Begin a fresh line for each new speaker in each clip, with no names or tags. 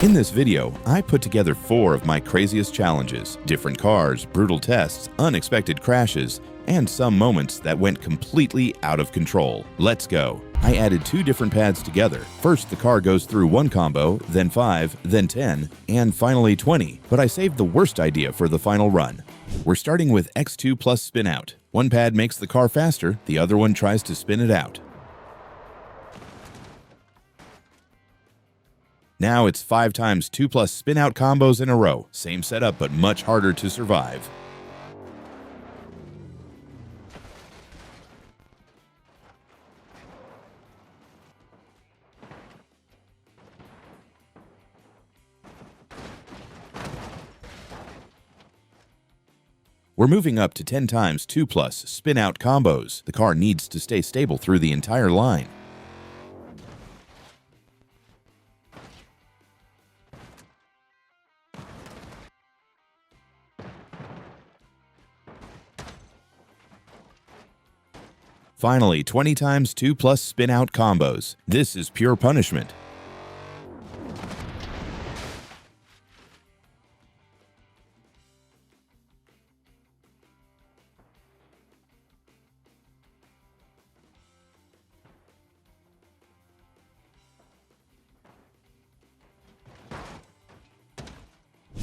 In this video, I put together 4 of my craziest challenges: different cars, brutal tests, unexpected crashes, and some moments that went completely out of control. Let's go. I added 2 different pads together. First, the car goes through 1 combo, then 5, then 10, and finally 20, but I saved the worst idea for the final run. We're starting with X2 plus spin out. One pad makes the car faster, the other one tries to spin it out. Now it's 5 times 2 plus spin out combos in a row. Same setup, but much harder to survive. We're moving up to 10 times 2 plus spin out combos. The car needs to stay stable through the entire line. Finally, 20 times 2 plus spin out combos. This is pure punishment.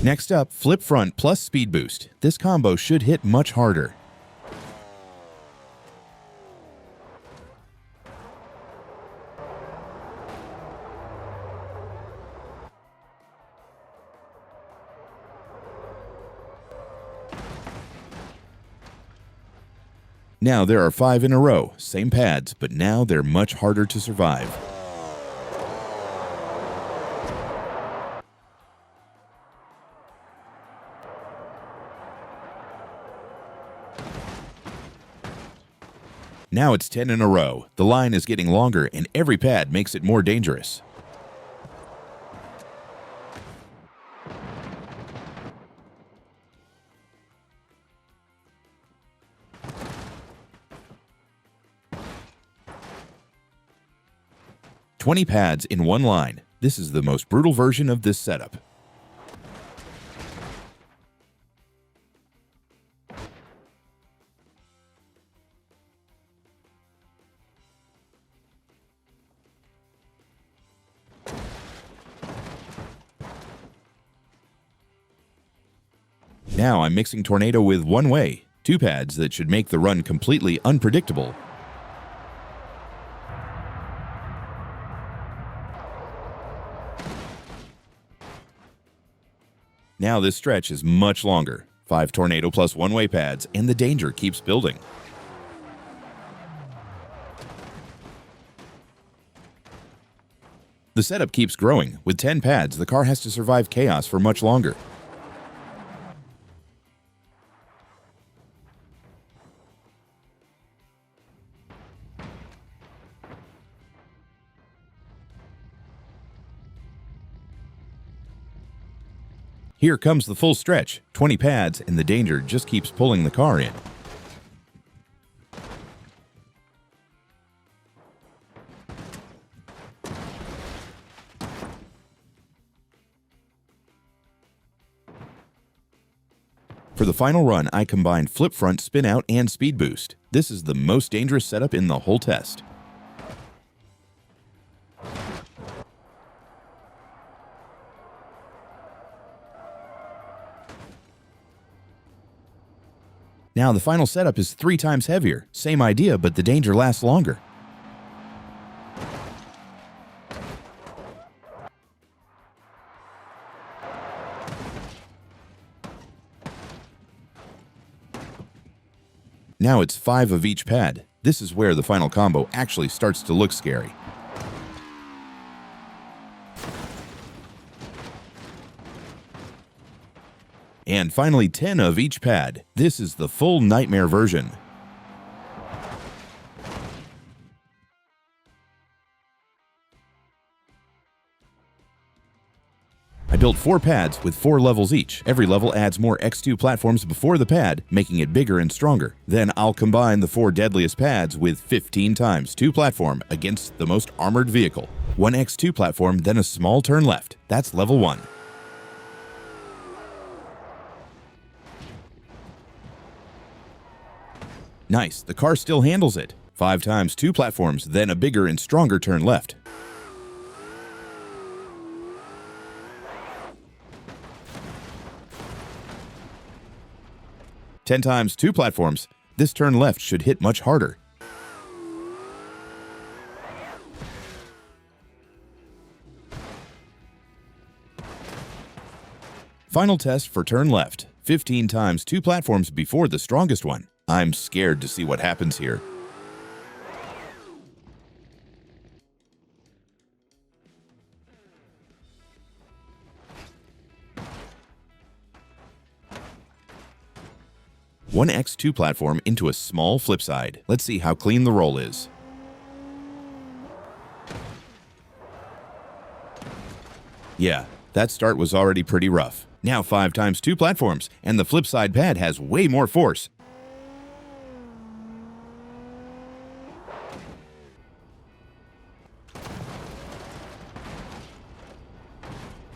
Next up, flip front plus speed boost. This combo should hit much harder. Now there are 5 in a row, same pads, but now they're much harder to survive. Now it's 10 in a row. The line is getting longer and every pad makes it more dangerous. "20 pads in one line. This is the most brutal version of this setup. Now I'm mixing Tornado with one way, 2 pads that should make the run completely unpredictable. Now this stretch is much longer. 5 Tornado plus one-way pads, and the danger keeps building. The setup keeps growing. With 10 pads, the car has to survive chaos for much longer. Here comes the full stretch, 20 pads, and the danger just keeps pulling the car in. For the final run, I combined flip front, spin out, and speed boost. This is the most dangerous setup in the whole test. Now the final setup is 3 times heavier. Same idea, but the danger lasts longer. Now it's 5 of each pad. This is where the final combo actually starts to look scary. And finally 10 of each pad. This is the full nightmare version. I built 4 pads with 4 levels each. Every level adds more X2 platforms before the pad, making it bigger and stronger. Then I'll combine the 4 deadliest pads with 15 times 2 platform against the most armored vehicle. One X2 platform, then a small turn left. That's level 1. Nice, the car still handles it. 5 times 2 platforms, then a bigger and stronger turn left. Ten times 2 platforms. This turn left should hit much harder. Final test for turn left. 15 times 2 platforms before the strongest one. I'm scared to see what happens here. One X2 platform into a small flip side. Let's see how clean the roll is. Yeah, that start was already pretty rough. Now 5 times 2 platforms, and the flip side pad has way more force.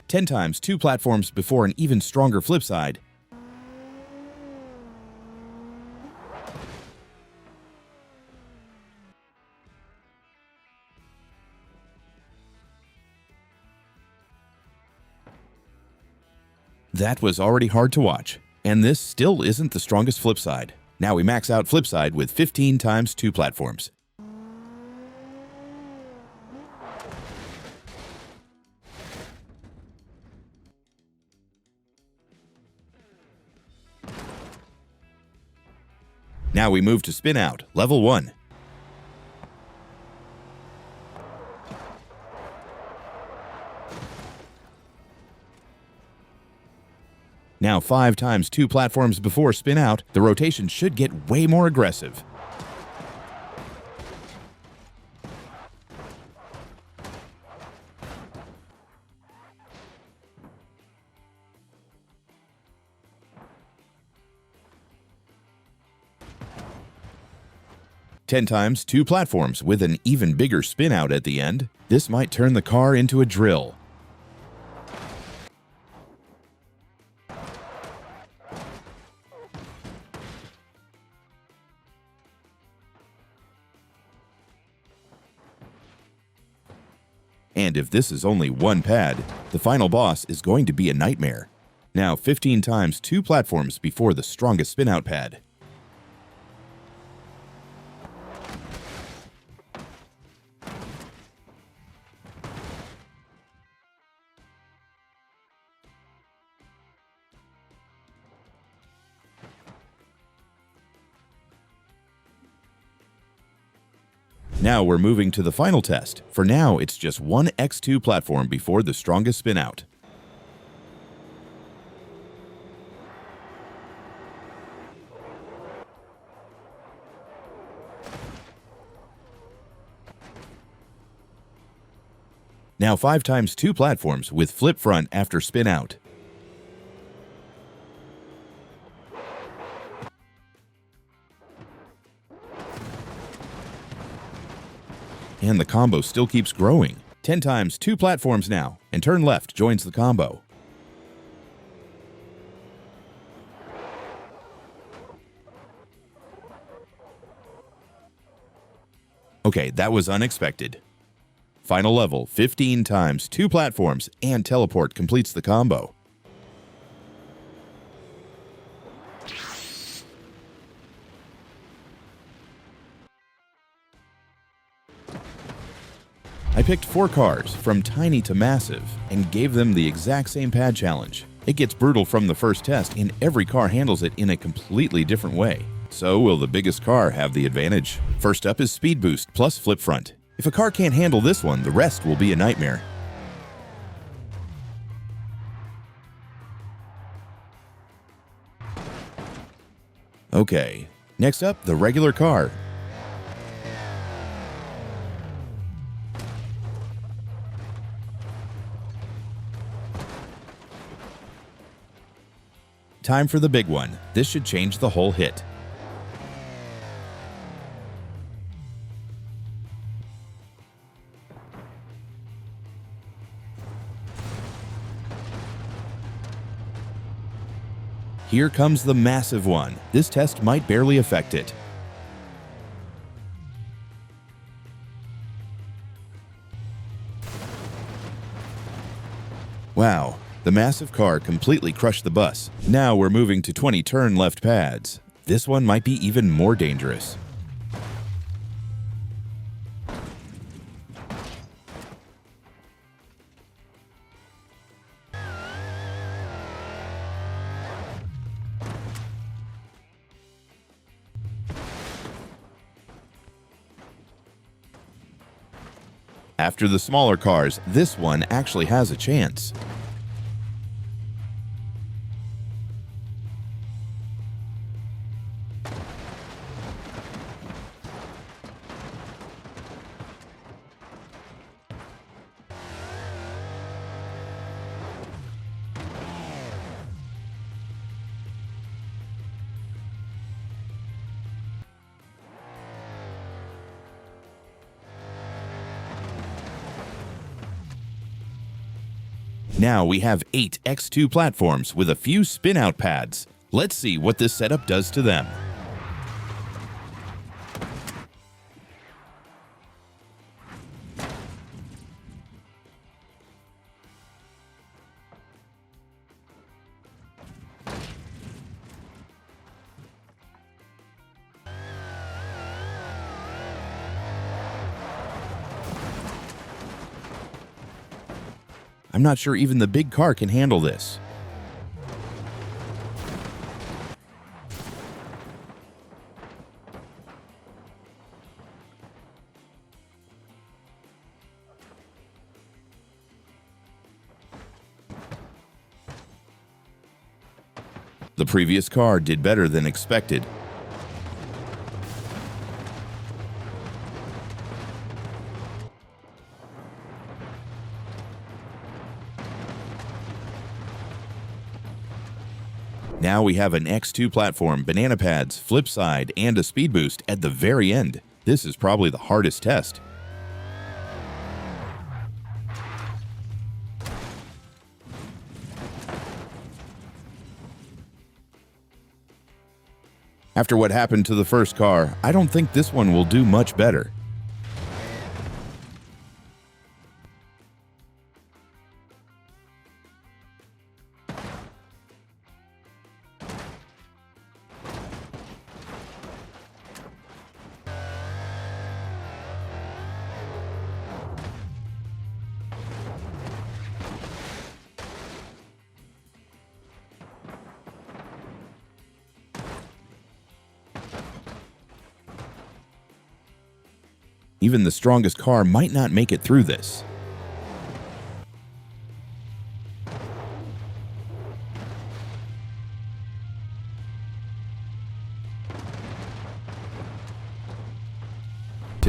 Ten times 2 platforms before an even stronger flip side. That was already hard to watch, and this still isn't the strongest flip side. Now we max out flip side with 15 times 2 platforms. Now we move to spin out, level 1. Now 5 times 2 platforms before spin out, the rotation should get way more aggressive. Ten times 2 platforms with an even bigger spin out at the end. This might turn the car into a drill. And if this is only one pad, the final boss is going to be a nightmare. Now 15 times 2 platforms before the strongest spin-out pad. Now we're moving to the final test. For now, it's just one X2 platform before the strongest spin out. Now 5 times 2 platforms with flip front after spin out. And the combo still keeps growing. 10 times 2 platforms now, and turn left joins the combo. Okay, that was unexpected. Final level, 15 times 2 platforms, and teleport completes the combo. I picked 4 cars, from tiny to massive, and gave them the exact same pad challenge. It gets brutal from the first test, and every car handles it in a completely different way. So will the biggest car have the advantage? First up is Speed Boost plus Flip Front. If a car can't handle this one, the rest will be a nightmare. Okay, next up, the regular car. Time for the big one. This should change the whole hit. Here comes the massive one. This test might barely affect it. Wow, the massive car completely crushed the bus. Now we're moving to 20 turn left pads. This one might be even more dangerous. After the smaller cars, this one actually has a chance. Now we have 8 X2 platforms with a few spin-out pads. Let's see what this setup does to them. I'm not sure even the big car can handle this. The previous car did better than expected. Now we have an X2 platform, banana pads, flip side, and a speed boost at the very end. This is probably the hardest test. After what happened to the first car, I don't think this one will do much better. Even the strongest car might not make it through this.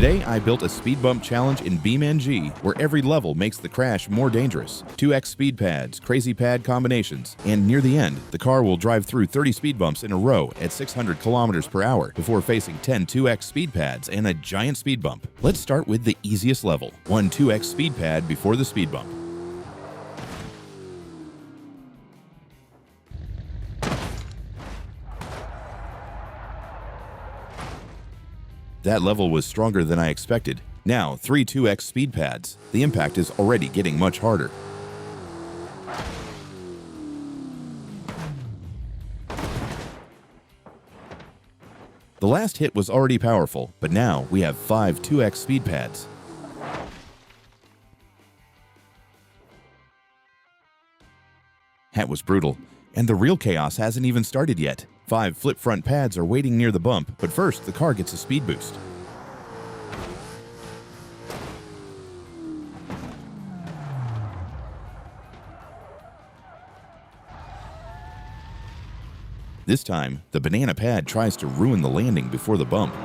Today, I built a speed bump challenge in BeamNG where every level makes the crash more dangerous. 2x speed pads, crazy pad combinations, and near the end, the car will drive through 30 speed bumps in a row at 600 kilometers per hour before facing 10 2x speed pads and a giant speed bump. Let's start with the easiest level, one 2x speed pad before the speed bump. That level was stronger than I expected. Now, 3 2x speed pads. The impact is already getting much harder. The last hit was already powerful, but now we have 5 2x speed pads. That was brutal, and the real chaos hasn't even started yet. 5 flip front pads are waiting near the bump, but first the car gets a speed boost. This time, the banana pad tries to ruin the landing before the bump.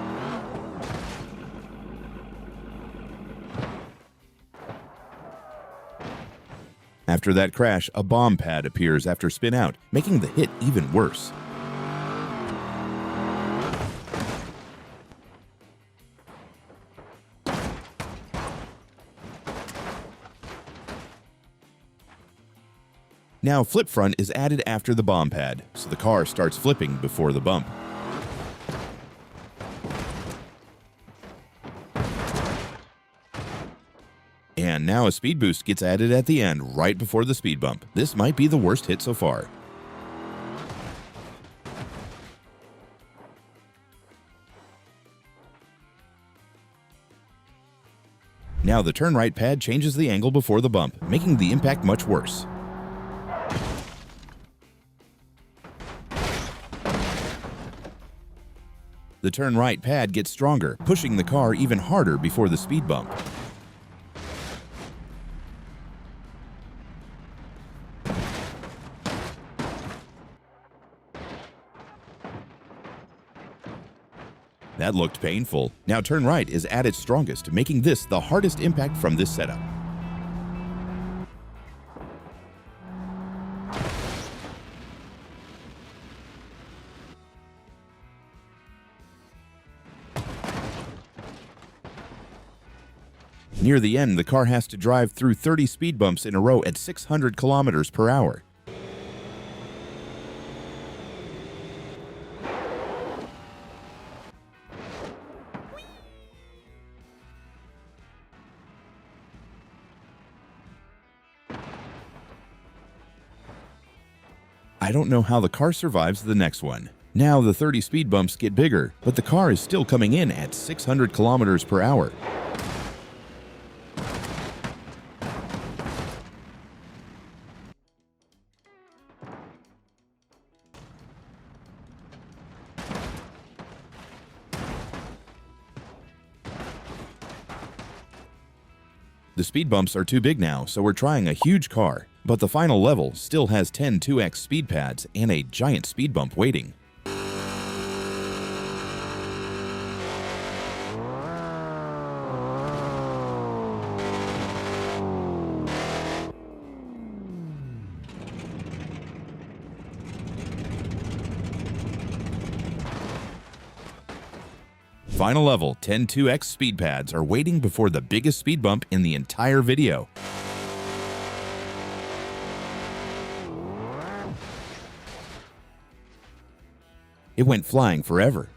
After that crash, a bomb pad appears after spin out, making the hit even worse. Now flip front is added after the bomb pad, so the car starts flipping before the bump. And now a speed boost gets added at the end right before the speed bump. This might be the worst hit so far. Now the turn right pad changes the angle before the bump, making the impact much worse. The turn right pad gets stronger, pushing the car even harder before the speed bump. That looked painful. Now turn right is at its strongest, making this the hardest impact from this setup. Near the end, the car has to drive through 30 speed bumps in a row at 600 kilometers per hour. I don't know how the car survives the next one. Now the 30 speed bumps get bigger, but the car is still coming in at 600 kilometers per hour. The speed bumps are too big now, so we're trying a huge car. But the final level still has 10 2x speed pads and a giant speed bump waiting. Final level, 10 2x speed pads are waiting before the biggest speed bump in the entire video. It went flying forever.